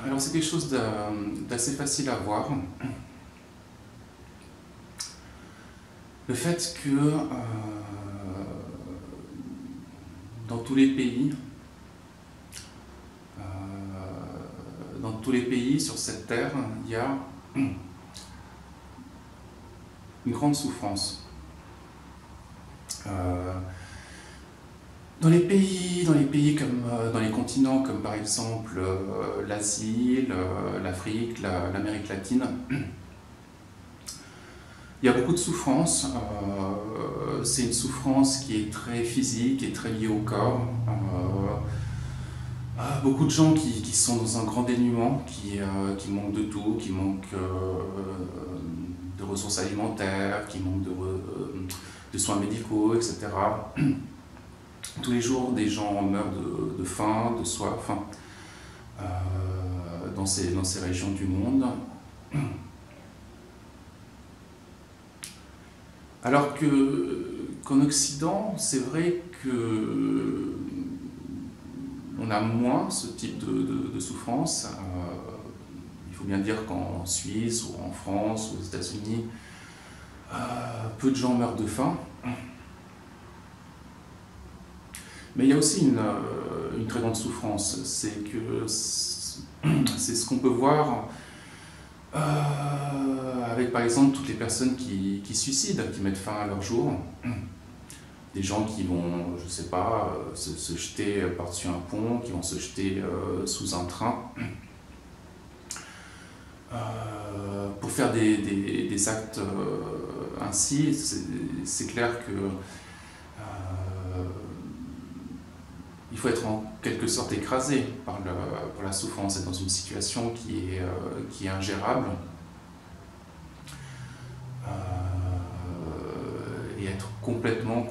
Alors c'est quelque chose d'assez facile à voir. Le fait que dans tous les pays, sur cette terre, il y a une grande souffrance. Dans les pays comme dans les continents, comme par exemple l'Asie, l'Afrique, l'Amérique latine, il y a beaucoup de souffrance. C'est une souffrance qui est très physique et très liée au corps. Beaucoup de gens qui sont dans un grand dénuement, qui manquent de tout, qui manquent de ressources alimentaires, qui manquent de soins médicaux, etc. Tous les jours, des gens meurent de faim, de soif, dans ces régions du monde. Alors qu'en Occident, c'est vrai que on a moins ce type de souffrance. Il faut bien dire qu'en Suisse, ou en France, ou aux États-Unis, peu de gens meurent de faim. Mais il y a aussi une très grande souffrance. C'est ce qu'on peut voir avec par exemple toutes les personnes qui se suicident, qui mettent fin à leur jour. Des gens qui vont, je sais pas, se jeter par-dessus un pont, qui vont se jeter sous un train, pour faire des actes ainsi. C'est clair que il faut être en quelque sorte écrasé par la souffrance, être dans une situation qui est ingérable, et être complètement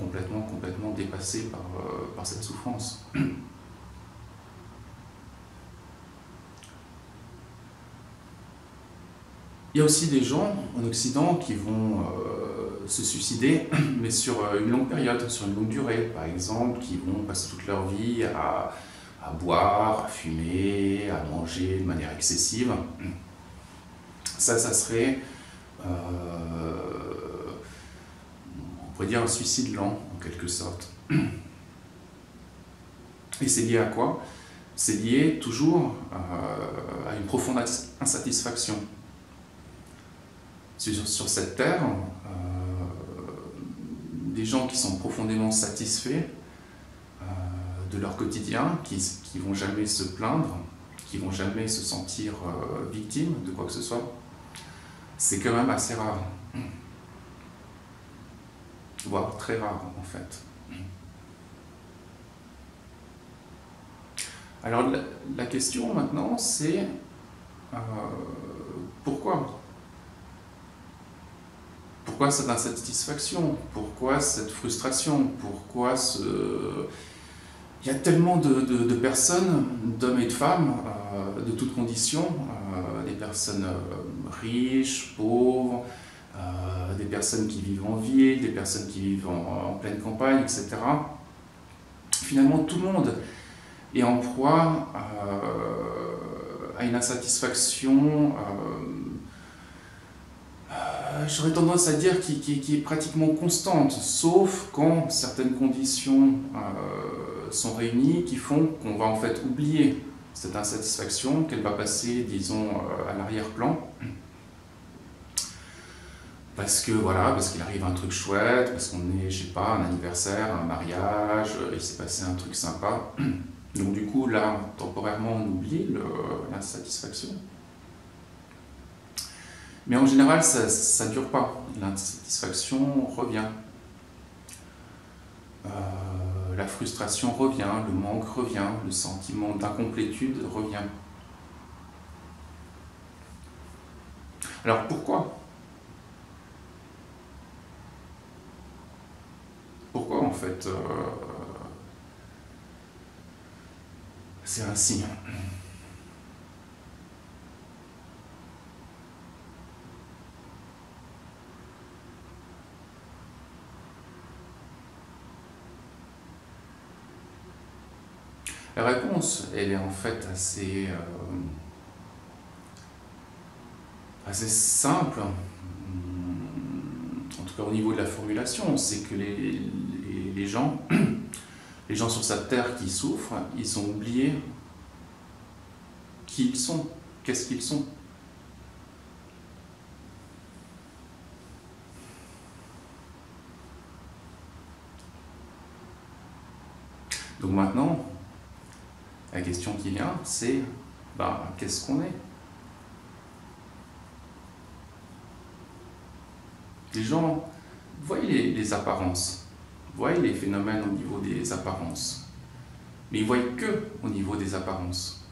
dépassé par cette souffrance. Il y a aussi des gens en Occident qui vont se suicider, mais sur une longue période, sur une longue durée. Par exemple, qui vont passer toute leur vie à boire, à fumer, à manger de manière excessive. Ça serait, on pourrait dire, un suicide lent, en quelque sorte. Et c'est lié à quoi? C'est lié toujours à une profonde insatisfaction. Sur cette terre, des gens qui sont profondément satisfaits de leur quotidien, qui vont jamais se plaindre, qui vont jamais se sentir victimes de quoi que ce soit, c'est quand même assez rare. Voire très rare, en fait. Alors la question maintenant, c'est pourquoi? Pourquoi cette insatisfaction? Pourquoi cette frustration? Pourquoi Il y a tellement de personnes, d'hommes et de femmes, de toutes conditions, des personnes riches, pauvres, des personnes qui vivent en ville, des personnes qui vivent en pleine campagne, etc. Finalement, tout le monde est en proie à une insatisfaction, j'aurais tendance à dire qui est pratiquement constante, sauf quand certaines conditions sont réunies qui font qu'on va en fait oublier cette insatisfaction, qu'elle va passer, disons, à l'arrière-plan. Parce qu'il arrive un truc chouette, parce qu'on est, je sais pas, un anniversaire, un mariage, il s'est passé un truc sympa. Donc du coup, là, temporairement, on oublie l'insatisfaction. Mais en général, ça ne dure pas. L'insatisfaction revient. La frustration revient, le manque revient, le sentiment d'incomplétude revient. Alors pourquoi? Pourquoi en fait c'est ainsi? La réponse, elle est en fait assez assez simple, en tout cas au niveau de la formulation, c'est que les gens sur cette terre qui souffrent, ils ont oublié qui ils sont, qu'est-ce qu'ils sont. Donc maintenant, la question qui vient, c'est qu'est-ce qu'on est? Les gens, voyez les apparences, voyez les phénomènes au niveau des apparences, mais ils ne voient que au niveau des apparences.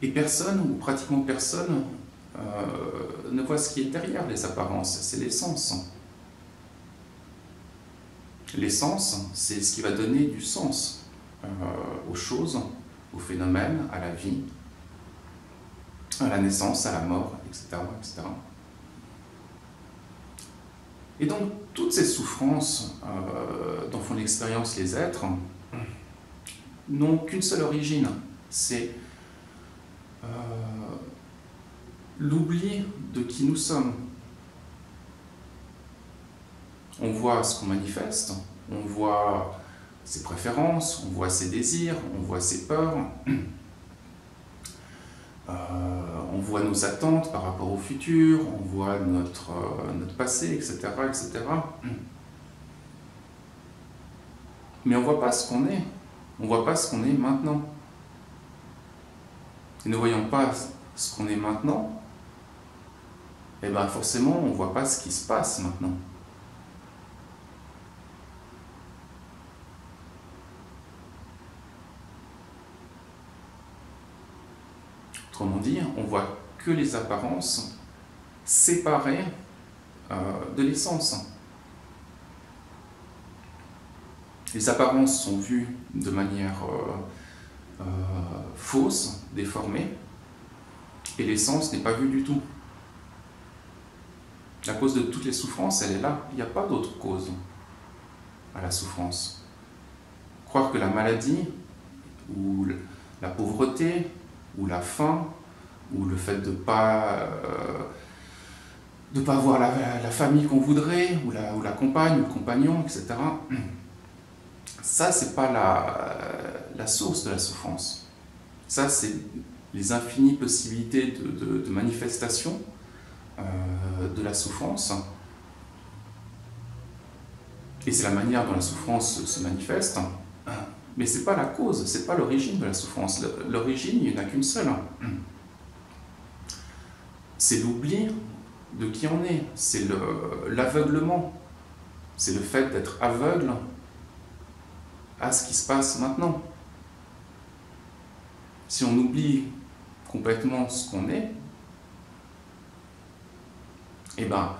Et personne, ou pratiquement personne, ne voit ce qui est derrière les apparences, c'est l'essence. L'essence, c'est ce qui va donner du sens aux choses, aux phénomènes, à la vie, à la naissance, à la mort, etc., etc. Et donc, toutes ces souffrances dont font l'expérience les êtres n'ont qu'une seule origine, c'est l'oubli de qui nous sommes. On voit ce qu'on manifeste, on voit ses préférences, on voit ses désirs, on voit ses peurs, on voit nos attentes par rapport au futur, on voit notre passé, etc., etc. Mais on ne voit pas ce qu'on est, on ne voit pas ce qu'on est maintenant. Et ne voyant pas ce qu'on est maintenant, eh bien forcément on ne voit pas ce qui se passe maintenant. Autrement dit, on voit que les apparences séparées de l'essence. Les apparences sont vues de manière fausse, déformée, et l'essence n'est pas vue du tout. La cause de toutes les souffrances, elle est là. Il n'y a pas d'autre cause à la souffrance. Croire que la maladie, ou la pauvreté, ou la faim, ou le fait de ne pas avoir la famille qu'on voudrait, ou la compagne, ou le compagnon, etc. Ça, c'est pas la source de la souffrance. Ça, c'est les infinies possibilités de manifestation de la souffrance. Et c'est la manière dont la souffrance se manifeste. Mais ce n'est pas la cause, ce n'est pas l'origine de la souffrance. L'origine, il n'y en a qu'une seule. C'est l'oubli de qui on est. C'est l'aveuglement. C'est le fait d'être aveugle à ce qui se passe maintenant. Si on oublie complètement ce qu'on est, eh ben,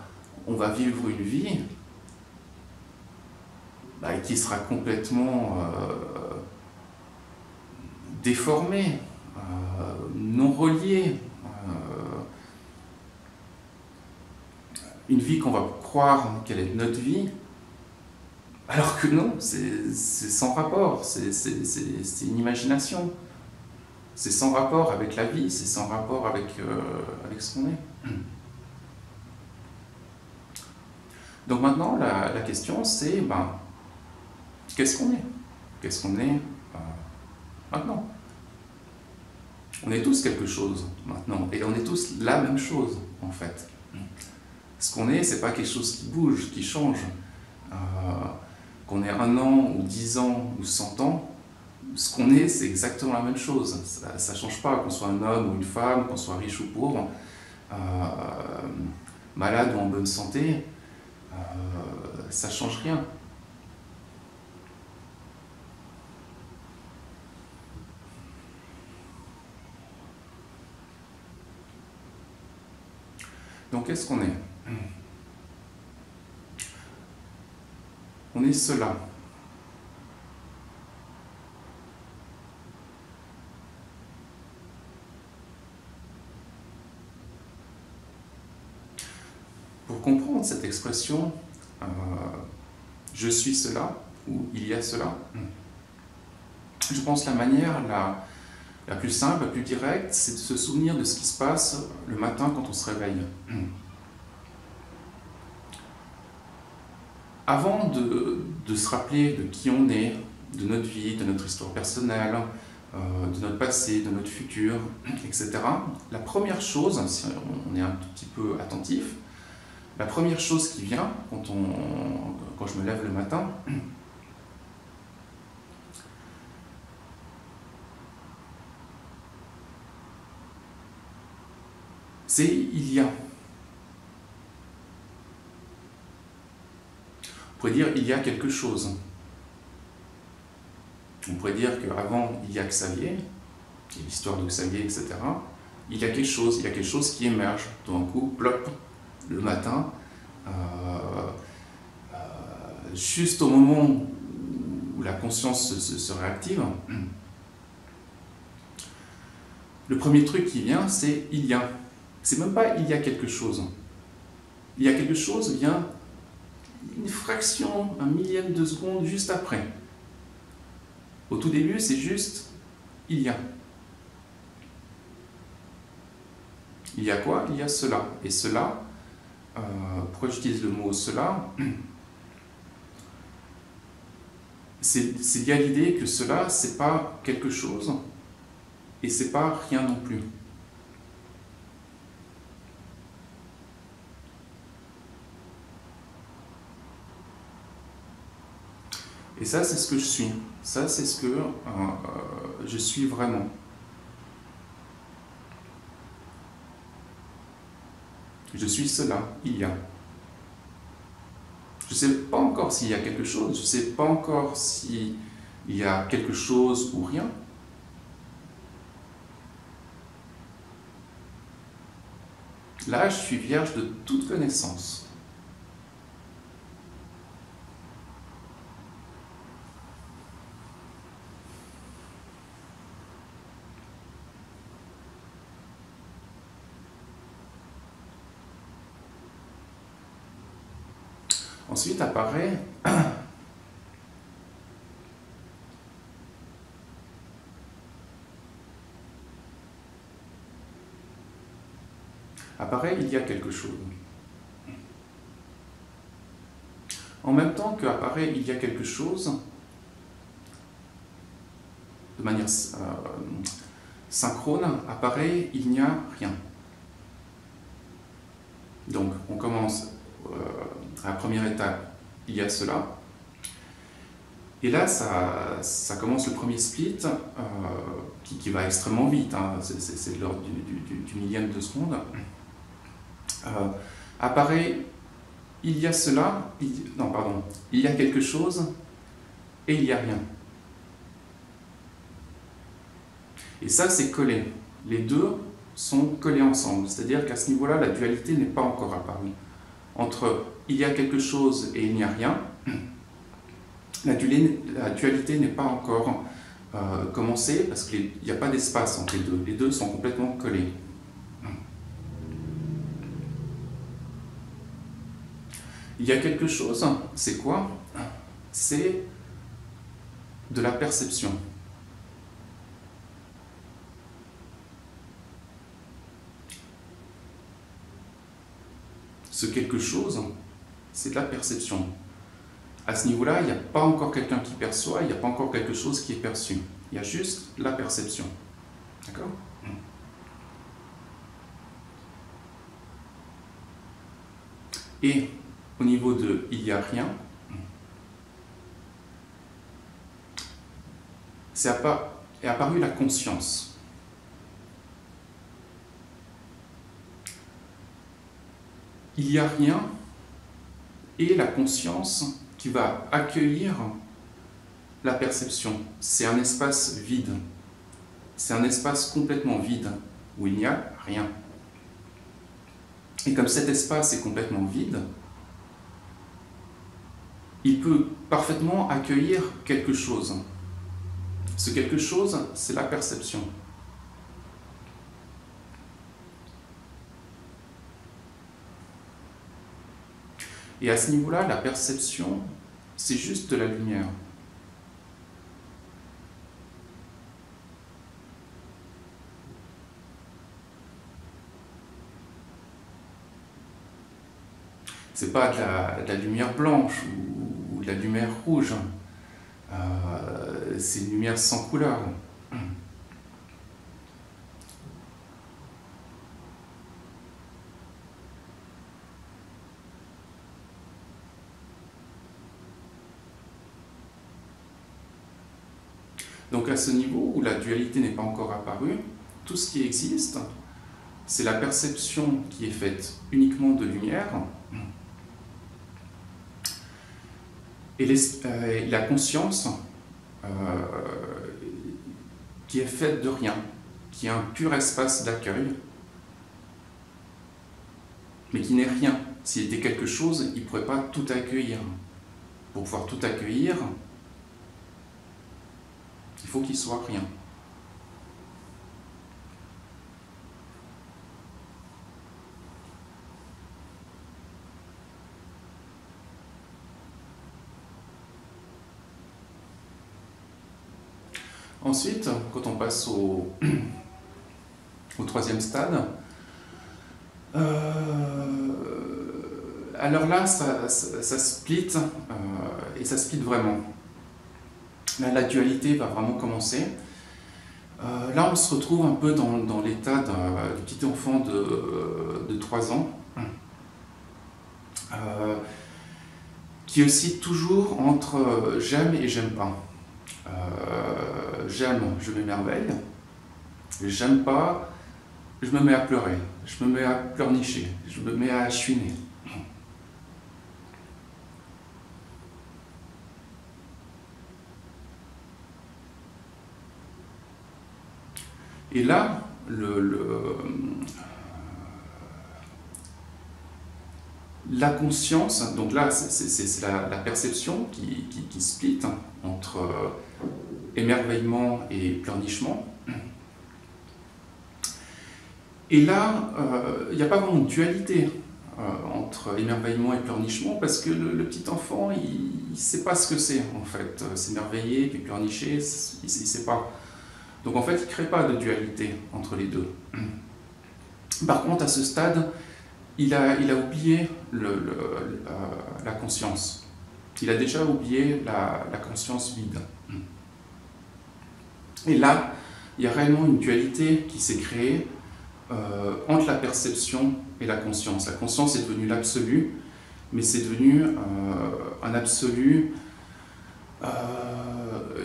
on va vivre une vie qui sera complètement déformée, non reliée. Une vie qu'on va croire qu'elle est notre vie, alors que non, c'est sans rapport, c'est une imagination. C'est sans rapport avec la vie, c'est sans rapport avec ce qu'on est. Donc maintenant, la question c'est, qu'est-ce qu'on est? Qu'est-ce qu'on est maintenant? On est tous quelque chose maintenant, et on est tous la même chose en fait. Ce qu'on est, c'est pas quelque chose qui bouge, qui change. Qu'on ait 1 an, ou 10 ans, ou 100 ans, ce qu'on est, c'est exactement la même chose. Ça ne change pas, qu'on soit un homme ou une femme, qu'on soit riche ou pauvre, malade ou en bonne santé, ça ne change rien. Donc, qu'est-ce qu'on est? On est cela. Pour comprendre cette expression, je suis cela, ou il y a cela, je pense la manière La plus simple, la plus directe, c'est de se souvenir de ce qui se passe le matin quand on se réveille. Avant de se rappeler de qui on est, de notre vie, de notre histoire personnelle, de notre passé, de notre futur, etc., la première chose, si on est un tout petit peu attentif, la première chose qui vient quand je me lève le matin, c'est il y a. On pourrait dire il y a quelque chose. On pourrait dire qu'avant il y a Xavier, et l'histoire de Xavier, etc. Il y a quelque chose qui émerge. Tout d'un coup, plop, le matin, juste au moment où la conscience se réactive, le premier truc qui vient, c'est il y a. C'est même pas il y a quelque chose. Il y a quelque chose vient une fraction, un millième de seconde juste après. Au tout début, c'est juste il y a. Il y a quoi? Il y a cela. Et cela, pourquoi j'utilise le mot cela? C'est lié à l'idée que cela, c'est pas quelque chose et c'est pas rien non plus. Et ça, c'est ce que je suis. Ça, c'est ce que je suis vraiment. Je suis cela, il y a. Je ne sais pas encore s'il y a quelque chose, je ne sais pas encore s'il y a quelque chose ou rien. Là, je suis vierge de toute connaissance. Ensuite apparaît il y a quelque chose. En même temps qu'apparaît il y a quelque chose, de manière synchrone, apparaît il n'y a rien. Donc on commence à la première étape, il y a cela. Et là, ça commence le premier split qui va extrêmement vite, hein, c'est de l'ordre du millième de seconde. Apparaît, il y a cela, il y a quelque chose et il n'y a rien. Et ça, c'est collé. Les deux sont collés ensemble, c'est-à-dire qu'à ce niveau-là, la dualité n'est pas encore apparue. Entre il y a quelque chose et il n'y a rien, la dualité n'est pas encore commencée parce qu'il n'y a pas d'espace entre les deux. Les deux sont complètement collés. Il y a quelque chose, c'est quoi? C'est de la perception. Ce quelque chose, c'est de la perception. À ce niveau-là, il n'y a pas encore quelqu'un qui perçoit, il n'y a pas encore quelque chose qui est perçu. Il y a juste la perception. D'accord? Et au niveau de il n'y a rien, est apparue la conscience. Il n'y a rien et la conscience qui va accueillir la perception. C'est un espace vide. C'est un espace complètement vide où il n'y a rien. Et comme cet espace est complètement vide, il peut parfaitement accueillir quelque chose. Ce quelque chose, c'est la perception. Et à ce niveau-là, la perception, c'est juste de la lumière. C'est pas de la lumière blanche ou de la lumière rouge. C'est une lumière sans couleur. Donc à ce niveau où la dualité n'est pas encore apparue, tout ce qui existe, c'est la perception qui est faite uniquement de lumière et la conscience qui est faite de rien, qui est un pur espace d'accueil, mais qui n'est rien. S'il était quelque chose, il ne pourrait pas tout accueillir. Pour pouvoir tout accueillir, il faut qu'il soit rien. Ensuite, quand on passe au troisième stade, alors là, ça split, et ça split vraiment. Là, la dualité va vraiment commencer. Là, on se retrouve un peu dans l'état du petit enfant de 3 ans, qui oscille toujours entre j'aime et j'aime pas. J'aime, je m'émerveille. J'aime pas, je me mets à pleurer, je me mets à pleurnicher, je me mets à chouiner. Et là, la conscience, donc là c'est la perception qui split entre émerveillement et pleurnichement. Et là, il n'y a pas vraiment de dualité entre émerveillement et pleurnichement, parce que le petit enfant, il ne sait pas ce que c'est en fait. S'émerveiller puis pleurnicher, il ne sait pas. Donc en fait, il ne crée pas de dualité entre les deux. Par contre, à ce stade, il a oublié la conscience. Il a déjà oublié la conscience vide. Et là, il y a réellement une dualité qui s'est créée entre la perception et la conscience. La conscience est devenue l'absolu, mais c'est devenu un absolu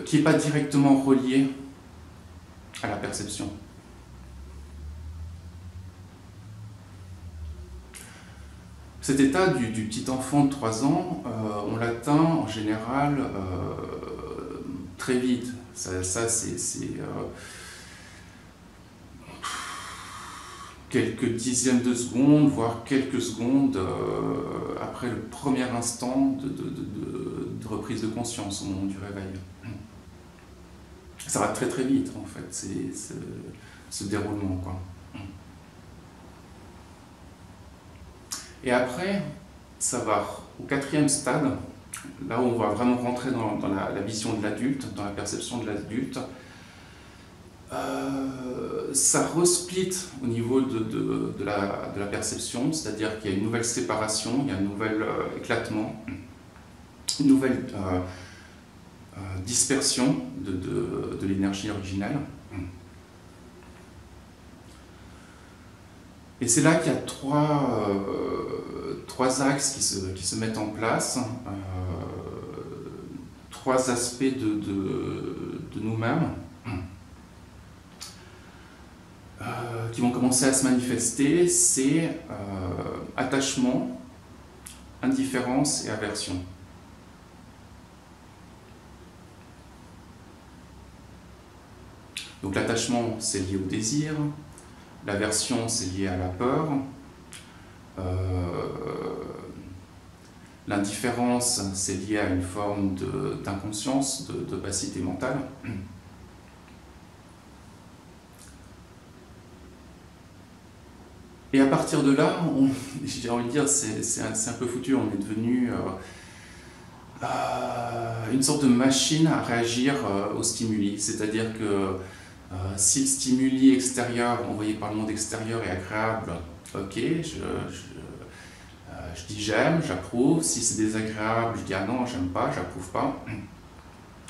qui n'est pas directement relié à la perception. Cet état du petit enfant de 3 ans, on l'atteint en général très vite. Ça c'est quelques dixièmes de seconde, voire quelques secondes après le premier instant de reprise de conscience au moment du réveil. Ça va très très vite en fait, ce déroulement, quoi. Et après, ça va au 4e stade, là où on va vraiment rentrer dans la vision de l'adulte, dans la perception de l'adulte. Ça resplit au niveau de la perception, c'est-à-dire qu'il y a une nouvelle séparation, il y a un nouvel éclatement, une nouvelle dispersion de l'énergie originelle. Et c'est là qu'il y a trois axes qui se mettent en place, 3 aspects de nous-mêmes qui vont commencer à se manifester. C'est attachement, indifférence et aversion. Donc l'attachement, c'est lié au désir, l'aversion, c'est lié à la peur, l'indifférence, c'est lié à une forme d'inconscience, d'opacité mentale. Et à partir de là, j'ai envie de dire, c'est un peu foutu, on est devenu une sorte de machine à réagir aux stimuli. C'est-à-dire que si le stimuli extérieur, envoyé par le monde extérieur, est agréable, ok, Je dis j'aime, j'approuve. Si c'est désagréable, je dis ah non, j'aime pas, j'approuve pas.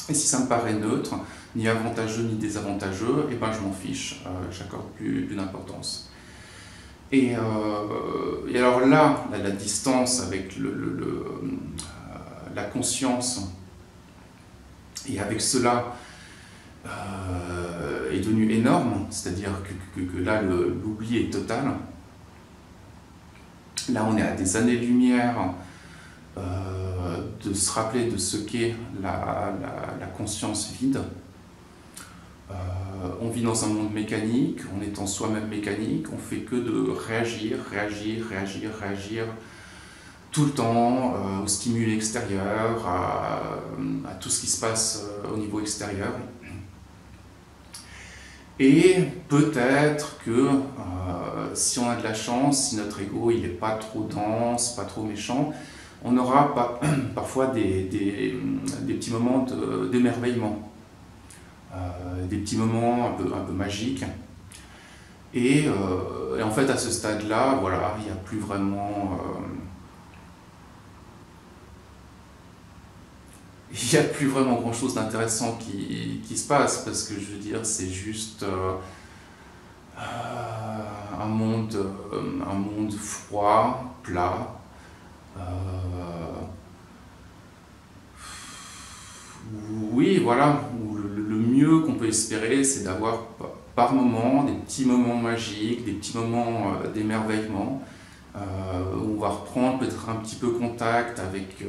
Et si ça me paraît neutre, ni avantageux ni désavantageux, et ben je m'en fiche, j'accorde plus d'importance. Et alors là, la distance avec la conscience, et avec cela, est devenue énorme, c'est-à-dire que là, l'oubli est total. Là, on est à des années-lumière de se rappeler de ce qu'est la conscience vide. On vit dans un monde mécanique, on est en soi-même mécanique, on fait que de réagir tout le temps aux stimuli extérieurs, à tout ce qui se passe au niveau extérieur. Et peut-être que si on a de la chance, si notre ego il n'est pas trop dense, pas trop méchant, on aura parfois des petits moments d'émerveillement, des petits moments un peu magiques. Et en fait, à ce stade-là, voilà, il n'y a plus vraiment... il n'y a plus vraiment grand-chose d'intéressant qui se passe, parce que je veux dire, c'est juste un monde froid, plat. Oui, voilà, le mieux qu'on peut espérer, c'est d'avoir par moments des petits moments magiques, des petits moments d'émerveillement, où on va reprendre peut-être un petit peu contact avec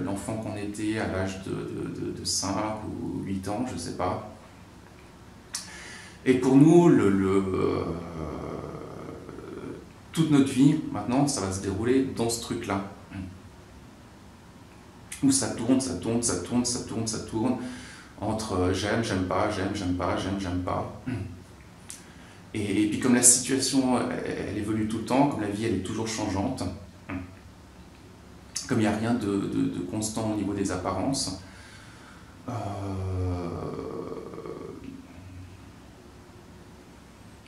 l'enfant qu'on était à l'âge de 5 ou 8 ans, je ne sais pas. Et pour nous, toute notre vie, maintenant, ça va se dérouler dans ce truc-là. Où ça tourne, entre j'aime, j'aime pas, j'aime, j'aime pas, j'aime, j'aime pas. Et puis comme la situation, elle évolue tout le temps, comme la vie, elle est toujours changeante, comme il n'y a rien de constant au niveau des apparences,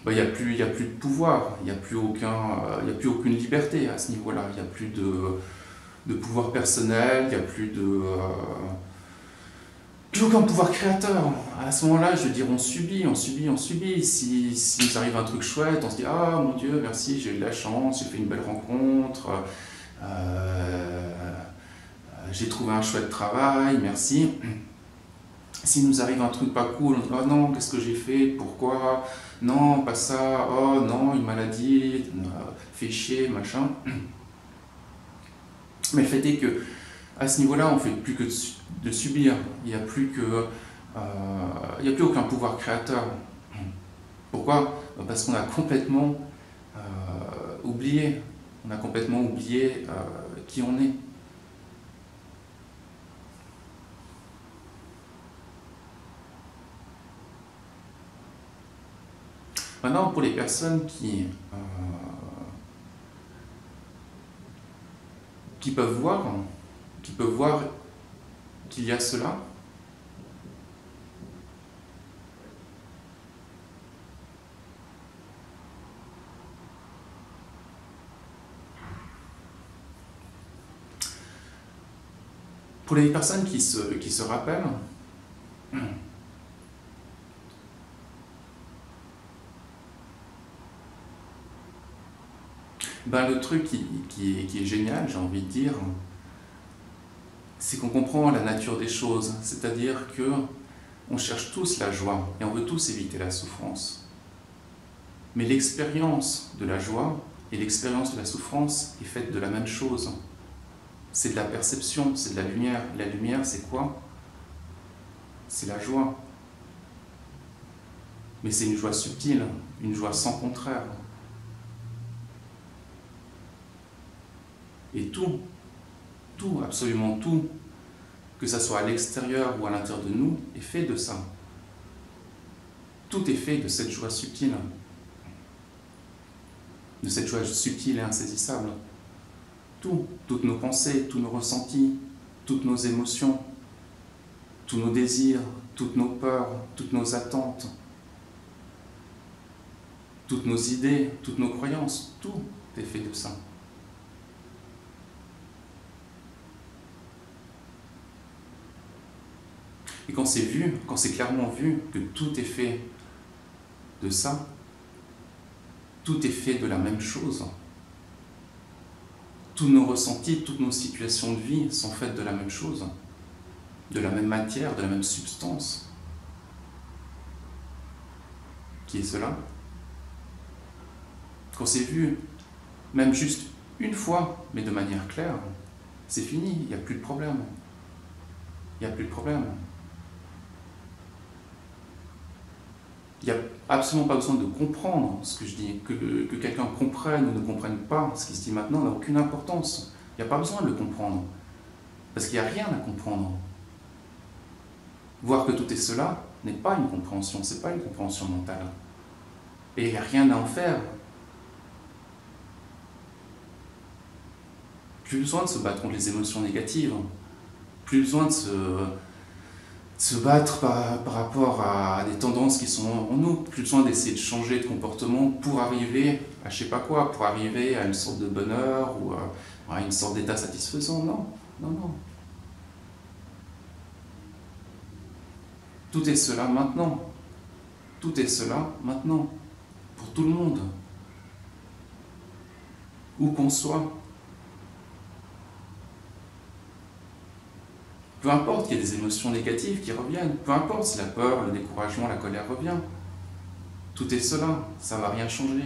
il n'y a plus de pouvoir, il n'y a plus aucune liberté à ce niveau-là, il n'y a plus de pouvoir personnel, il n'y a plus aucun pouvoir créateur. À ce moment-là, je veux dire, on subit. Si nous arrive un truc chouette, on se dit ah mon Dieu, merci, j'ai eu de la chance, j'ai fait une belle rencontre, j'ai trouvé un chouette travail, merci. Si nous arrive un truc pas cool, on dit oh non, qu'est-ce que j'ai fait, pourquoi, non, pas ça, oh non, une maladie, fait chier, machin. Mais le fait est que à ce niveau-là, on ne fait plus que de subir. Il n'y a plus aucun pouvoir créateur. Pourquoi? Parce qu'on a complètement oublié. On a complètement oublié qui on est. Maintenant, pour les personnes qui peuvent voir qu'il y a cela, pour les personnes qui se rappellent, ben, le truc qui est génial, j'ai envie de dire, c'est qu'on comprend la nature des choses, c'est-à-dire que on cherche tous la joie et on veut tous éviter la souffrance. Mais l'expérience de la joie et l'expérience de la souffrance est faite de la même chose. C'est de la perception, c'est de la lumière. La lumière, c'est quoi? C'est la joie. Mais c'est une joie subtile, une joie sans contraire. Et tout, absolument tout, que ça soit à l'extérieur ou à l'intérieur de nous, est fait de ça. Tout est fait de cette joie subtile. De cette joie subtile et insaisissable. Toutes nos pensées, tous nos ressentis, toutes nos émotions, tous nos désirs, toutes nos peurs, toutes nos attentes, toutes nos idées, toutes nos croyances, tout est fait de ça. Et quand c'est vu, quand c'est clairement vu que tout est fait de ça, tout est fait de la même chose, tous nos ressentis, toutes nos situations de vie sont faites de la même chose, de la même matière, de la même substance. Qui est cela? Quand c'est vu, même juste une fois, mais de manière claire, c'est fini, il n'y a plus de problème. Il n'y a plus de problème. Il n'y a absolument pas besoin de comprendre ce que je dis. Que quelqu'un comprenne ou ne comprenne pas ce qui se dit maintenant n'a aucune importance. Il n'y a pas besoin de le comprendre. Parce qu'il n'y a rien à comprendre. Voir que tout est cela n'est pas une compréhension, c'est pas une compréhension mentale. Et il n'y a rien à en faire. Plus besoin de se battre contre les émotions négatives. Plus besoin de se battre par rapport à des tendances qui sont en nous. Plus besoin d'essayer de changer de comportement pour arriver à je sais pas quoi, pour arriver à une sorte de bonheur ou à une sorte d'état satisfaisant. Non, non, non. Tout est cela maintenant. Tout est cela maintenant. Pour tout le monde. Où qu'on soit. Peu importe qu'il y ait des émotions négatives qui reviennent, peu importe si la peur, le découragement, la colère revient. Tout est cela, ça ne va rien changer.